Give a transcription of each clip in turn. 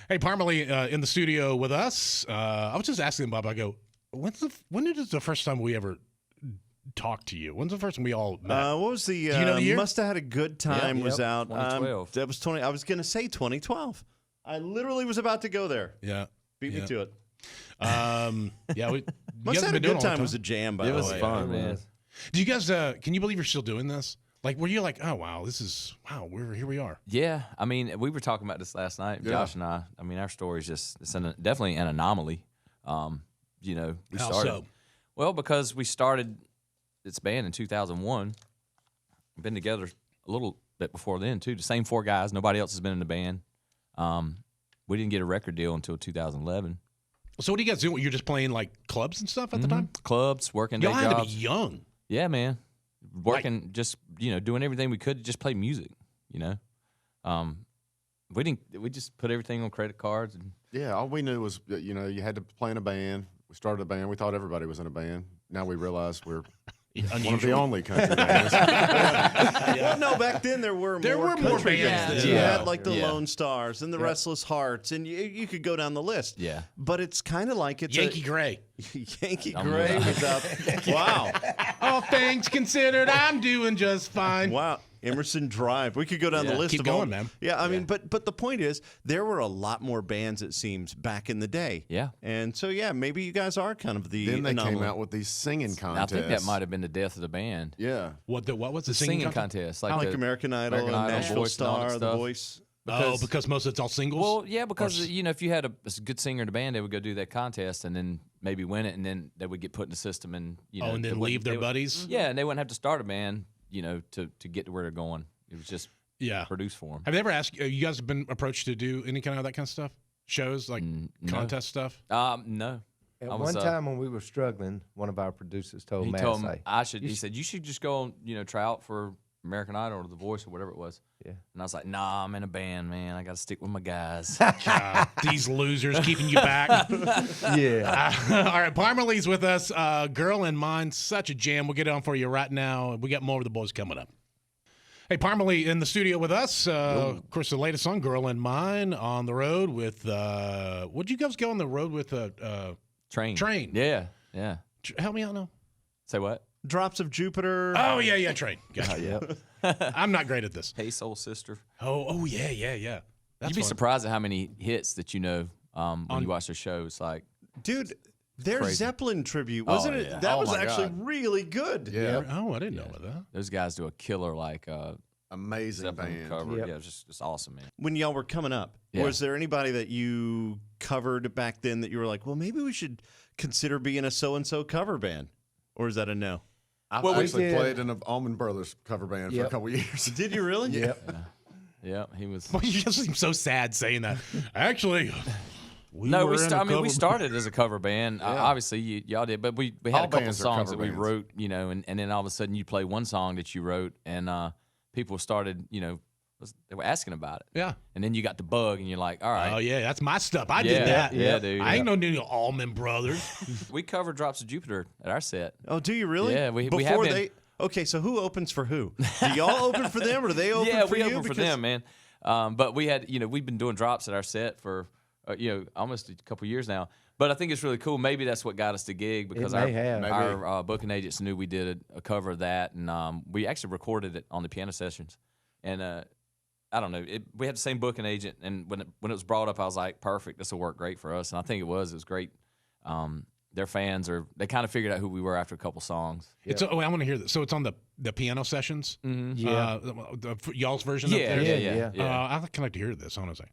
Hey, Parmalee in the studio with us. I was just asking Bob, I go, when is the first time we ever talked to you? When's the first time we all met? What was the, Do you know the year? Must Have Had a Good Time was out. 2012. That was I was going to say 2012. I literally was about to go there. Yeah. Beat me to it. Yeah, we Must Have Had a Good Time was a jam, by the way. It was fun, man. Do you guys, can you believe you're still doing this? Like, were you like, oh, wow, here we are. Yeah, I mean, we were talking about this last night, Josh and I. I mean, our story is just definitely an anomaly. We How started. so? Well, because we started this band in 2001. We've been together a little bit before then too. The same 4 guys. Nobody else has been in the band. We didn't get a record deal until 2011. So what do you guys do? You're just playing like clubs and stuff at the time? Clubs, working day Y'all jobs. had to be young. Yeah, man. Working, just doing everything we could to just play music. We just put everything on credit cards. And Yeah, all we knew was that, you had to play in a band. We started a band. We thought everybody was in a band. Now we realize we're one of the only country bands. Well, no, back then there were more country bands. You had like the Lone Stars and the Restless Hearts, and you could go down the list. Yeah. But it's kind of like it's Yankee Gray. Yankee Gray was up. Wow. All things considered, I'm doing just fine. Wow. Emerson Drive. We could go down the list. Keep of all, going, man. Yeah, I mean, but the point is, there were a lot more bands, it seems, back in the day. Yeah. And so, yeah, maybe you guys are kind of the Then they anomaly. came out with these singing I contests. think that might have been the death of the band. Yeah. What was the Singing contest. Like the American Idol, American Idol, Nashville Voice and all that Star, The stuff. Voice. Because most of it's all singles? Well, yeah, because if you had a good singer in the band, they would go do that contest and then maybe win it, and then they would get put in the system and and then leave their buddies? Yeah, and they wouldn't have to start a band, to get to where they're going. It was just produced for them. Have they ever asked you guys have been approached to do any kind of that kind of stuff? Shows like contest stuff? No. At one time when we were struggling, one of our producers told He Matt, told me he said you should just go try out for American Idol or The Voice or whatever it was. Yeah. And I was like, nah, I'm in a band, man. I got to stick with my guys. God, these losers keeping you back. Yeah. All right, Parmalee's with us. Girl in Mine, such a jam. We'll get it on for you right now. We got more of the boys coming up. Hey, Parmalee in the studio with us. Of course, the latest song, Girl in Mine, on the road with, what'd you guys go on the road with? Train. Yeah. Help me out now. Say what? Drops of Jupiter. Oh, yeah, Train. Gotcha. I'm not great at this. Hey, Soul Sister. Oh, yeah. That's You'd be fun. surprised at how many hits that when you watch their shows. Like, Dude, their Crazy. Zeppelin tribute, wasn't it? yeah. That Oh, was my actually God. really good. Yeah. Oh, I didn't know about that. those guys do a killer, Amazing Zeppelin band. cover. Yep. Yeah, it's just awesome, man. When y'all were coming up, Yeah. was there anybody that you covered back then that you were like, well, maybe we should consider being a so-and-so cover band? Or is that a no? I we actually did. played in an Allman Brothers cover band for a Yep. couple years. Did you really? Yep. Yeah, he was. Well, you just seem so sad saying that. Actually, we started as a cover band. Obviously, y'all did, but we had All a couple bands are songs cover that we bands. wrote, and then all of a sudden you play one song that you wrote, and people started, they were asking about it. Yeah. And then you got the bug, and you're like, all right. Oh, yeah, that's my stuff. I did that. Yeah, dude. I ain't no new Allman Brothers. We covered Drops of Jupiter at our set. Oh, do you really? Yeah, we have Before been. they. Okay, so who opens for who? Do y'all open for them, or do they open Yeah, for we you? opened for them, man. But we had, we've been doing drops at our set for, almost a couple years now. But I think it's really cool. Maybe that's what got us the gig because may have. our booking agents knew we did a cover of that, and we actually recorded it on the piano sessions. And I don't know, we had the same booking agent, and when it was brought up, I was like, perfect, this will work great for us. And I think it was great. Their fans they kind of figured out who we were after a couple songs. I want to hear this. So it's on the piano sessions? Mm-hmm. Yeah. Y'all's version Yeah, of theirs? yeah. I'd like to hear this, honestly.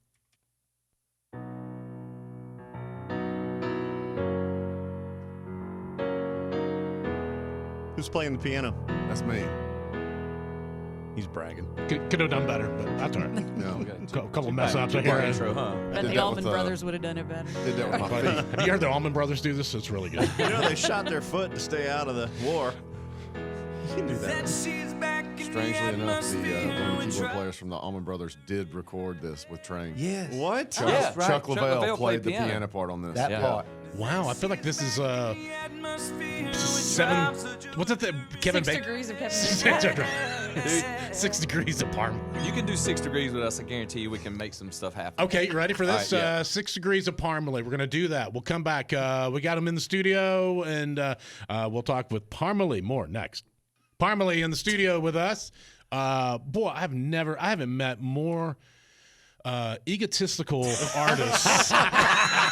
Who's playing the piano? That's me. He's bragging. Could have done better, but that's all right. No. Couple mess ups I hear. Intro, huh? But did the that Allman with, Brothers would have done it better. Did that with my feet. Have you heard the Allman Brothers do this? It's really good. They shot their foot to stay out of the war. You can do that. Strangely enough, one of the keyboard players from the Allman Brothers did record this with Train. Yes. What? Chuck Lavelle Lavelle played the piano. piano part on this. That part. Wow, I feel like this is 7. What's it? Kevin 6 Bacon. degrees of Kevin Six, Bacon. 6 degrees of Parma. You can do 6 degrees with us. I guarantee you we can make some stuff happen. Okay, you ready for this? All right, yeah. 6 degrees of Parmalee. We're going to do that. We'll come back. We got him in the studio, and we'll talk with Parmalee more next. Parmalee in the studio with us. Boy, I haven't met more egotistical artists.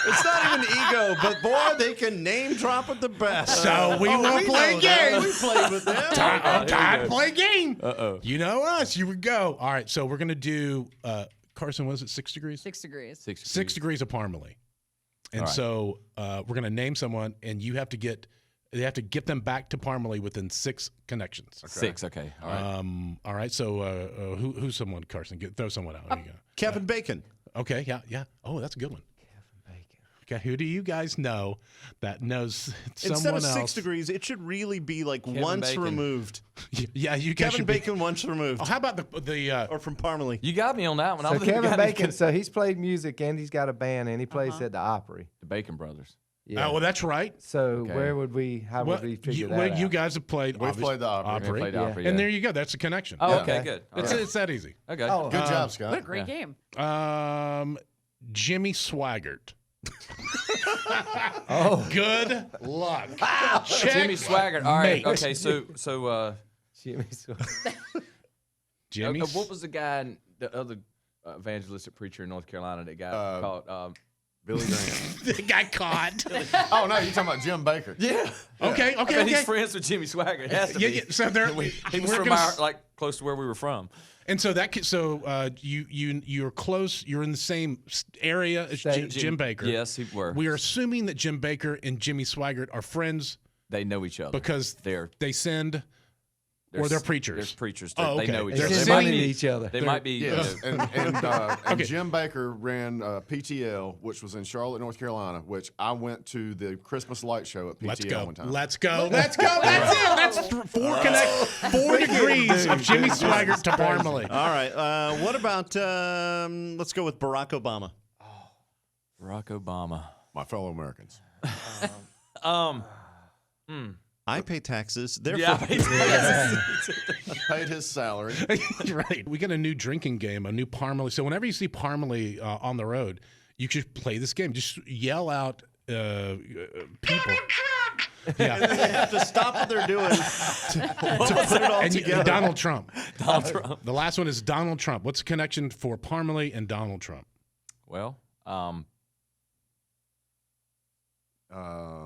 It's not even ego, but boy, they can name drop at the best. So we will play a game. We played with them. Time to play a game. You know us. Here we go. All right, so we're going to do, Carson, was it 6 degrees? 6 degrees. 6 degrees of Parmalee. And All right. so we're going to name someone, and they have to get them back to Parmalee within 6 connections. Okay. 6, okay. All right. All right, so who's someone, Carson? Throw someone out. There you go. Kevin Bacon. Okay, yeah. Oh, that's a good one. Okay, who do you guys know that knows someone Instead of else? 6 degrees, it should really be like Kevin once Bacon. removed. Yeah, you guys Kevin should Bacon once removed. Oh, how about the Or from Parmalee. You got me on that one. I So don't think we Kevin got Bacon, so he's played music and he's got a band and he plays at the Opry. the Bacon Brothers. Yeah. Oh, well, that's right. So Okay. where would we? How would we figure that out? You guys have played. We played the Opry. We played Yeah. Opry, And yeah. there you go. That's a connection. Oh, Yeah. okay, good. All right. It's that easy. Okay. Oh, Good job, Scott. What a great game. Jimmy Swaggart. Oh, Good luck. Check. Jimmy Swaggart. All right. Mate. Okay. So Jimmy. Jimmy. what was the guy, the other evangelistic preacher in North Carolina that got caught? Billy Graham. They got caught. Oh, no, you're talking about Jim Baker. Yeah. Okay. I mean, he's friends with Jimmy Swaggart. It has to be. So they're He was we're from gonna close to where we were from. and so you're close. You're in the same area as Jim Baker. Yes, he were. We are assuming that Jim Baker and Jimmy Swaggart are friends They know each other because they send. Or they're preachers. They're preachers. Oh, okay. They know each They're other. They're They might sending be each other. They might be. Yes, and Okay. Jim Baker ran PTL, which was in Charlotte, North Carolina, which I went to the Christmas light show at PTL one time. Let's go. That's it. That's 4 degrees of Jimmy Swaggart to Parmalee. All right. What about, let's go with Barack Obama. Barack Obama. My fellow Americans. I pay taxes. Therefore, Yeah. Paid his salary. Right. We got a new drinking game, a new Parmalee. So whenever you see Parmalee on the road, you should play this game. Just yell out people. Yeah. they have to stop what they're doing to put it all And together. Donald Trump. Donald Trump. The last one is Donald Trump. What's the connection for Parmalee and Donald Trump? Well,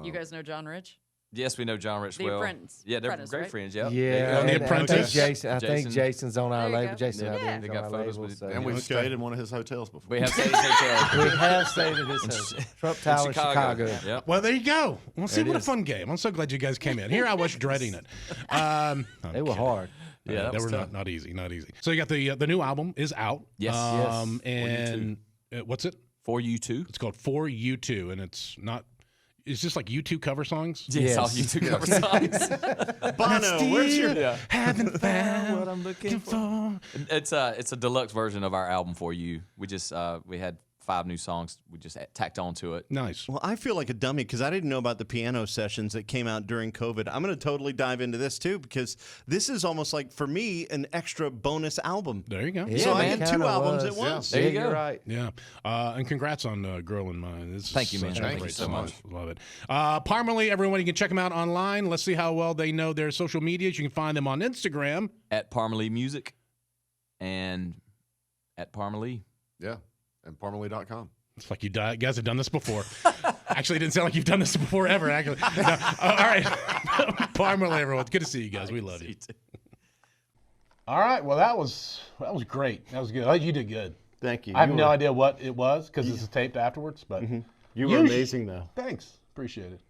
You guys know John Rich? yes, we know John Rich The well. Apprentice. Yeah, they're Apprentice, great right? friends. Yeah. Yeah, The and Apprentice. I think Jason's on our There you label. go. Jason, Yeah. Aldean's They on got our photos label, with- so- And we've stayed in one of his hotels before. We have stayed at hotels. We have stayed at his hotel. Trump Tower, Chicago. Yep. Well, there you go. Well, see, There it what a is. fun game. I'm so glad you guys came in. Here I was dreading it. They were hard. Yeah, that they was were tough. not easy. So you got the new album is out. Yes. Yes. And what's it? For you too. It's called For You Two, and it's just like U2 cover songs. Yes, all you two cover songs. Bono, where's your... Haven't found what I'm looking for. It's a deluxe version of our album For You. We just we had 5 new songs. We just tacked on to it. Nice. Well, I feel like a dummy because I didn't know about the piano sessions that came out during COVID. I'm going to totally dive into this too because this is almost like, for me, an extra bonus album. There you go. Yeah, So I man, get 2 kinda albums was. at once. There you You're go. right. Yeah. And congrats on Girl in Mine. This is Thank you, man. such a Thank great you so song. much. Love it. Parmalee, everyone, you can check them out online. Let's see how well they know their social medias. You can find them on Instagram. At Parmalee Music and at Parmalee. Yeah, and Parmalee.com. It's like you guys have done this before. Actually, it didn't sound like you've done this before ever, actually. No. All right. Parmalee, everyone. Good to see you guys. We love you. All right. Well, that was great. That was good. You did good. Thank you. I have no idea what it was because this is taped afterwards, but You were amazing, though. thanks. Appreciate it.